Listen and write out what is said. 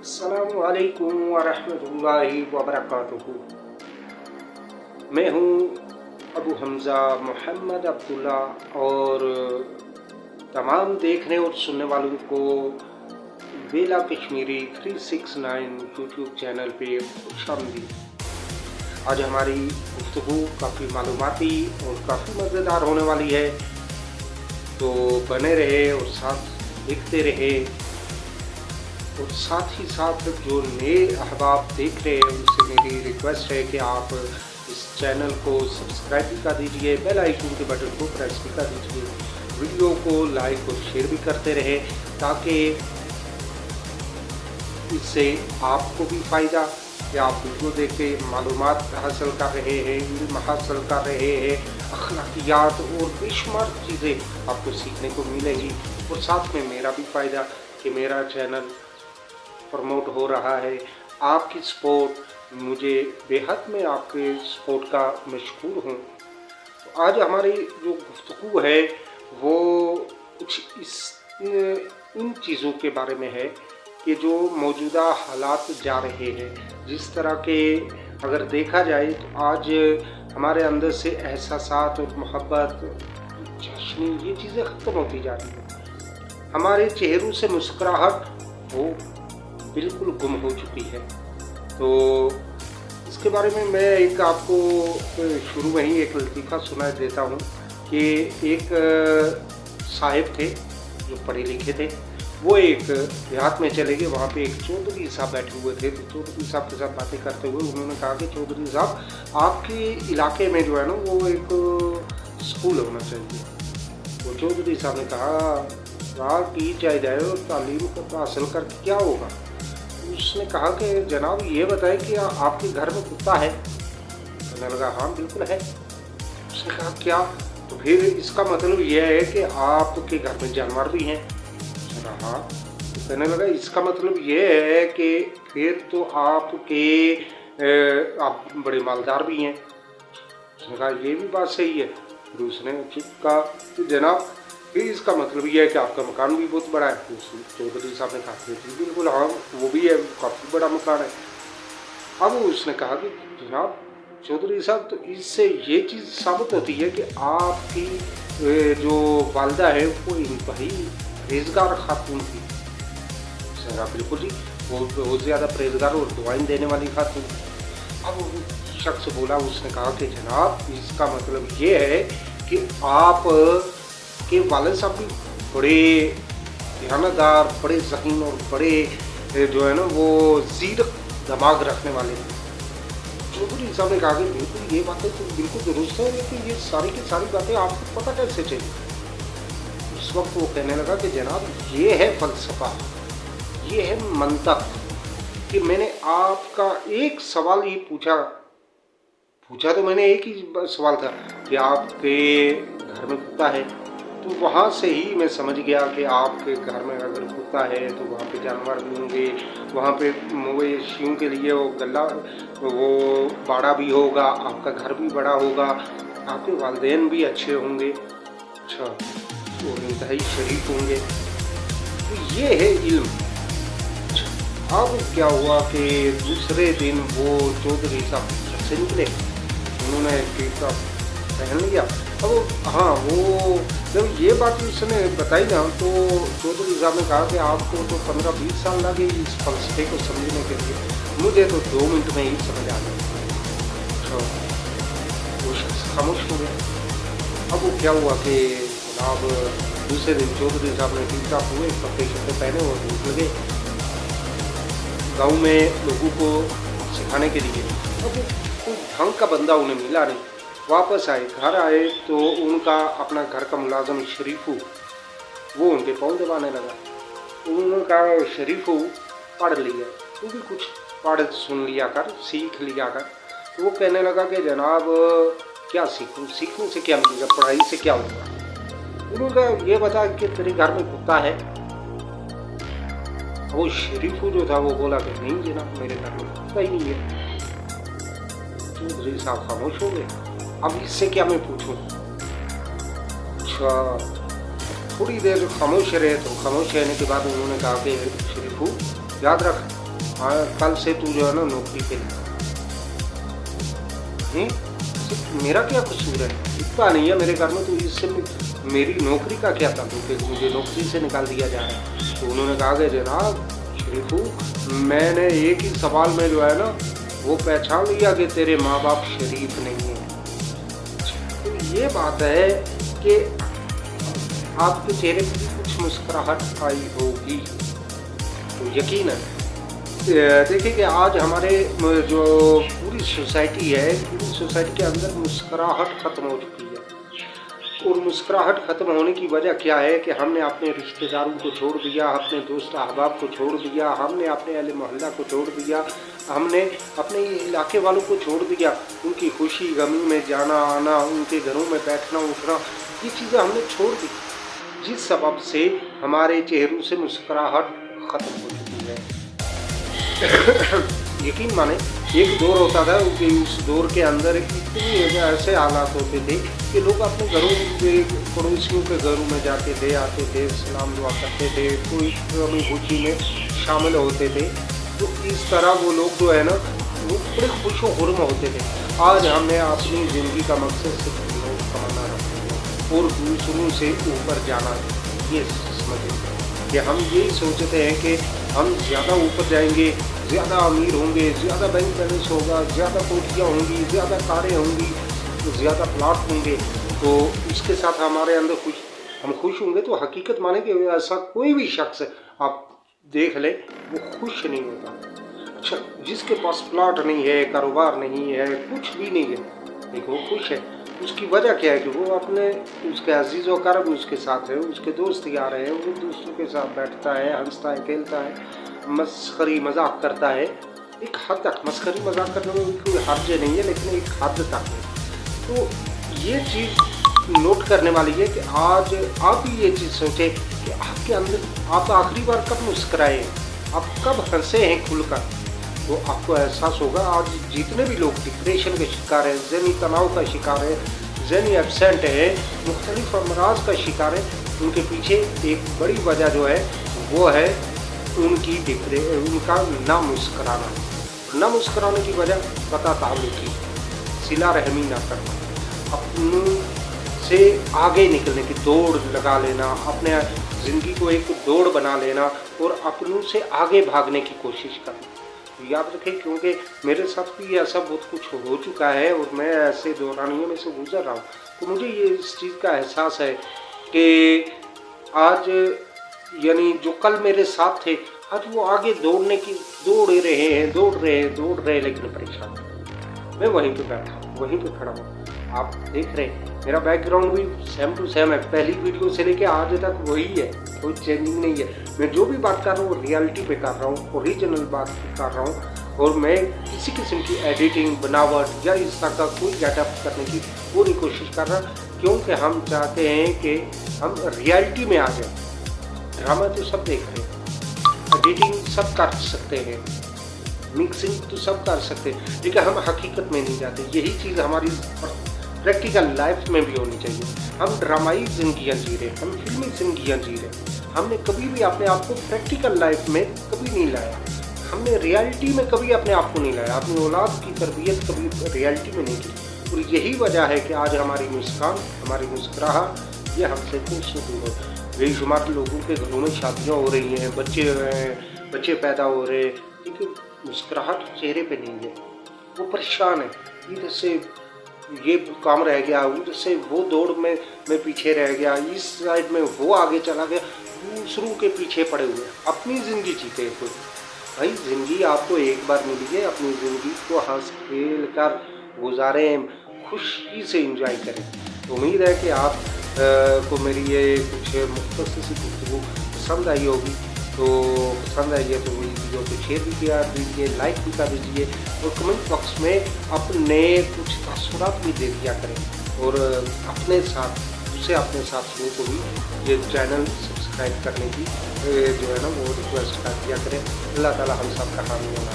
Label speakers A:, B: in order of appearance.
A: अस्सलामु अलैकुम वरहमतुल्लाहि वबरकातुहू। मैं हूँ अबू हमज़ा मोहम्मद अब्दुल्ला और तमाम देखने और सुनने वालों को बेला कश्मीरी 369 यूट्यूब चैनल पे खुशामदीद। आज हमारी गुफ्तगू काफ़ी मालूमाती और काफ़ी मज़ेदार होने वाली है, तो बने रहे और साथ देखते रहे। और साथ ही साथ जो नए अहबाब देख रहे हैं उनसे मेरी रिक्वेस्ट है कि आप इस चैनल को सब्सक्राइब भी कर दीजिए, बेल आइकन के बटन को प्रेस भी कर दीजिए, वीडियो को लाइक और शेयर भी करते रहे ताकि इससे आपको भी फ़ायदा कि आप वीडियो देख के मालूमात हासिल कर रहे हैं, इल्म हासिल कर रहे हैं, अखलाकियात और बेशुमार चीज़ें आपको सीखने को मिलेगी। और साथ में मेरा भी फ़ायदा कि मेरा चैनल प्रमोट हो रहा है। आपकी सपोर्ट मुझे बेहद में आपके सपोर्ट का मशकूर हूँ। तो आज हमारी जो गुफ्तगू है वो कुछ इन चीज़ों के बारे में है कि जो मौजूदा हालात जा रहे हैं, जिस तरह के अगर देखा जाए तो आज हमारे अंदर से एहसासात और मोहब्बत, जश्नी, ये चीज़ें ख़त्म होती जा रही हैं। हमारे चेहरों से मुस्कुराहट वो बिल्कुल गुम हो चुकी है। तो इसके बारे में मैं एक आपको शुरू में ही एक लतीफ़ा सुना देता हूँ कि एक साहिब थे जो पढ़े लिखे थे, वो एक देहात में चले गए। वहाँ पे एक चौधरी साहब बैठे हुए थे, तो चौधरी साहब के साथ बातें करते हुए उन्होंने कहा कि चौधरी साहब, आपके इलाके में जो है ना वो एक स्कूल होना चाहिए। तो चौधरी साहब ने कहा की चाहिए तालीम को हासिल करके क्या होगा। उसने कहा कि जनाब ये बताएं कि आपके घर में कुत्ता है। मैंने लगा हाँ बिल्कुल है। उसने कहा क्या? तो फिर इसका मतलब यह है कि आपके घर में जानवर भी हैं। मैंने कहा हाँ। तो कहने लगा इसका मतलब ये है कि फिर तो आपके आप बड़े मालदार भी हैं। उसने कहा ये भी बात सही है। फिर उसने कहा कि जनाब फिर इसका मतलब ये है कि आपका मकान भी बहुत बड़ा है। चौधरी साहब ने कहा जी बिल्कुल हाँ वो भी है, काफ़ी बड़ा मकान है। अब उसने कहा कि जनाब चौधरी साहब, तो इससे ये चीज़ साबित होती है कि आपकी जो वालदा है वो इंतहाई परहेज़गार खातून थी। उसने कहा बिल्कुल जी, वो बहुत ज़्यादा परहेज़गार और दुआएं देने वाली खातून। अब शख्स बोला, उसने कहा कि जनाब इसका मतलब ये है कि आप के वालिद साहब भी बड़े ध्यानदार, बड़े ज़हीन और बड़े जो है ना वो ज़ीरक दिमाग रखने वाले थे। चौधरी साहब ने कहा कि बिल्कुल ये बातें तो बिल्कुल दुरुस्त है, लेकिन ये सारी की सारी बातें आपको पता कैसे चली? उस वक्त वो कहने लगा कि जनाब ये है फ़लसफ़ा, ये है मंतक कि मैंने आपका एक सवाल ही पूछा तो मैंने एक ही सवाल था कि आपके घर में कुत्ता है। तो वहाँ से ही मैं समझ गया कि आपके घर में अगर कुत्ता है तो वहाँ पे जानवर भी होंगे, वहाँ पे मवेशियों के लिए वो गला वो बाड़ा भी होगा, आपका घर भी बड़ा होगा, आपके वालिदैन भी अच्छे होंगे, अच्छा वो इंतहाई शरीफ होंगे। तो ये है इल्म। अच्छा, अब क्या हुआ कि दूसरे दिन वो चौधरी साहब घर से निकले, उन्होंने टीका पहन लिया। अब हाँ वो जब ये बात उसने बताई ना तो चौधरी साहब ने कहा कि आपको तो 15-20 साल लगे इस फलसफे को समझने के लिए, मुझे तो 2 मिनट में ही समझ आ गया। अच्छा, वो शख्स खामोश हो गया। अब वो क्या हुआ कि जनाब दूसरे दिन चौधरी साहब ने टीका हुए, कपड़े शपड़े पहने और निकल गए गाँव में लोगों को सिखाने के लिए। अब कोई ढंग का बंदा उन्हें मिला नहीं। वापस आए, घर आए तो उनका अपना घर का मुलाजम शरीफू वो उनके पाँव दबाने लगा। उन्होंने कहा शरीफू पढ़ लिया, तू भी कुछ पढ़ सुन लिया कर, सीख लिया कर। तो वो कहने लगा कि जनाब क्या सीखूं, सीखने से क्या मिलेगा, पढ़ाई से क्या होगा। उन्होंने कहा ये बता कि तेरे घर में कुत्ता है। वो शरीफू जो था वो बोला कि नहीं जनाब मेरे घर में कुत्ता ही नहीं है। चौधरी साहब खामोश हो गए। अब इससे क्या मैं पूछूं? अच्छा, थोड़ी देर खामोश रहे, तो खामोश रहने के बाद उन्होंने कहा कि शरीफू याद रख कल से तू जो है ना नौकरी पे लगा। मेरा क्या कसूर है? इतना नहीं है मेरे घर में, तो इससे मेरी नौकरी का क्या ताल्लुक है? मुझे नौकरी से निकाल दिया जा रहा है। तो उन्होंने कहा कि जनाब शरीफू, मैंने एक ही सवाल में जो है ना वो पहचान लिया कि तेरे माँ बाप शरीफ नहीं हैं। तो ये बात है कि आपके चेहरे पर भी कुछ मुस्कुराहट आई होगी, तो यकीन है। देखिए कि आज हमारे जो पूरी सोसाइटी है, पूरी सोसाइटी के अंदर मुस्कुराहट ख़त्म हो चुकी है। और मुस्कुराहट ख़त्म होने की वजह क्या है कि हमने अपने रिश्तेदारों को छोड़ दिया, अपने दोस्त अहबाब को छोड़ दिया, हमने अपने अहले मोहल्ला को छोड़ दिया, हमने अपने इलाके वालों को छोड़ दिया। उनकी खुशी गमी में जाना आना, उनके घरों में बैठना उठना, ये चीज़ें हमने छोड़ दी, जिस सबब से हमारे चेहरों से मुस्कुराहट ख़त्म हो चुकी है। यकीन माने एक दौर होता था कि उस दौर के अंदर इतने ऐसे हालात होते थे कि लोग अपने घरों में, पड़ोसियों के घरों में जाते थे, आते थे, सलाम दुआ करते थे, कोई अपनी खुशी में शामिल होते थे। तो इस तरह वो लोग जो है ना वो बड़े खुश खुर्म होते थे। आज हमने अपनी ज़िंदगी का मकसद सिर्फ कमाना रखा और दूसरों से ऊपर जाना, ये समझे कि हम यही सोचते हैं कि हम ज़्यादा ऊपर जाएंगे, ज़्यादा अमीर होंगे, ज़्यादा बैंक बैलेंस होगा, ज़्यादा कोठियाँ होंगी, ज़्यादा कारें होंगी, ज़्यादा प्लाट होंगे, तो उसके साथ हमारे अंदर हम खुश होंगे। तो हकीकत माने कि ऐसा कोई भी शख्स आप देख ले वो खुश नहीं होता। अच्छा, जिसके पास प्लाट नहीं है, कारोबार नहीं है, कुछ भी नहीं है, देखो वो खुश है। उसकी वजह क्या है कि वो अपने उसके अजीज़ व करब उसके साथ है, उसके दोस्त यार हैं, वो दोस्तों के साथ बैठता है, हंसता है, खेलता है, मस्खरी मजाक करता है। एक हद तक मस्खरी मजाक करने में कोई हर्ज नहीं है, लेकिन एक हद तक है। तो ये चीज़ नोट करने वाली है कि आज आप भी ये चीज़ सोचें कि आपके अंदर आप आखिरी बार कब मुस्कराए, आप कब हंसे हैं खुलकर। तो आपको एहसास होगा आज जितने भी लोग डिप्रेशन के शिकार हैं, ज़हनी तनाव का शिकार है, ज़हनी एब्सेंट है, मुख्तलिफ अमराज का शिकार है, उनके पीछे एक बड़ी वजह जो है वो है उनका ना मुस्कराना। ना मुस्कराने की वजह पता ताल्लुकी, सिला रहमी ना करना, अपनों से आगे निकलने की दौड़ लगा लेना, अपने ज़िंदगी को एक दौड़ बना लेना और अपनों से आगे भागने की कोशिश करना। याद रखें, क्योंकि मेरे साथ भी ऐसा बहुत कुछ हो चुका है और मैं ऐसे दौरानियों में से गुजर रहा हूँ। तो मुझे ये इस चीज़ का एहसास है कि आज यानी जो कल मेरे साथ थे आज वो आगे दौड़ रहे हैं, लेकिन परेशान। मैं वहीं पे बैठा हूँ, वहीं पे खड़ा हूँ। आप देख रहे हैं मेरा बैकग्राउंड भी सेम टू सेम है, पहली वीडियो से लेके आज तक वही है, कोई चेंजिंग नहीं है। मैं जो भी बात कर रहा हूँ रियलिटी पे कर रहा हूँ, ओरिजिनल बात कर रहा हूँ, और मैं किसी किस्म की एडिटिंग बनावट या इस तरह का कोई गेटअप करने की पूरी कोशिश कर रहा, क्योंकि हम चाहते हैं कि हम रियलिटी में आ जाए। ड्रामा तो सब देख रहे हैं, एडिटिंग सब कर सकते हैं, मिक्सिंग तो सब कर सकते हैं, लेकिन हम हकीकत में नहीं जाते। यही चीज़ हमारी प्रैक्टिकल लाइफ में भी होनी चाहिए। हम ड्रामाई ज़िंदगियाँ जी रहे, हम फिल्मी ज़िंदगियाँ जी रहे। हमने कभी भी अपने आप को प्रैक्टिकल लाइफ में कभी नहीं लाया, हमने रियलिटी में कभी अपने आप को नहीं लाया, अपनी औलाद की तरबियत कभी रियलिटी में नहीं की। और यही वजह है कि आज हमारी मुस्कान, हमारी मुस्कुराहट ये हमसे कुछ दूर हो। बेशुमार लोगों के घरों में शादियाँ हो रही हैं, बच्चे पैदा हो रहे, लेकिन मुस्कुराहट चेहरे पे नहीं है। वो परेशान है, इधर से ये काम रह गया, उधर से वो दौड़ में मैं पीछे रह गया, इस साइड में वो आगे चला गया, दूसरों के पीछे पड़े हुए। अपनी ज़िंदगी जीते कोई। भाई ज़िंदगी आपको एक बार मिली है, अपनी ज़िंदगी को हंस खेल कर गुजारें, खुशी से एंजॉय करें। तो उम्मीद है कि आप को मेरी ये कुछ मुख्तसर सी गुफ्तगू पसंद आई होगी। तो पसंद आई है तो वीडियो को शेयर भी किया दीजिए, लाइक भी कर दीजिए और कमेंट बॉक्स में अपने कुछ तासुरात भी दे दिया करें। और अपने साथियों को भी ये चैनल सब्सक्राइब करने की जो है ना वो रिक्वेस्ट कर दिया करें। अल्लाह ताला हम सब का हामी होना।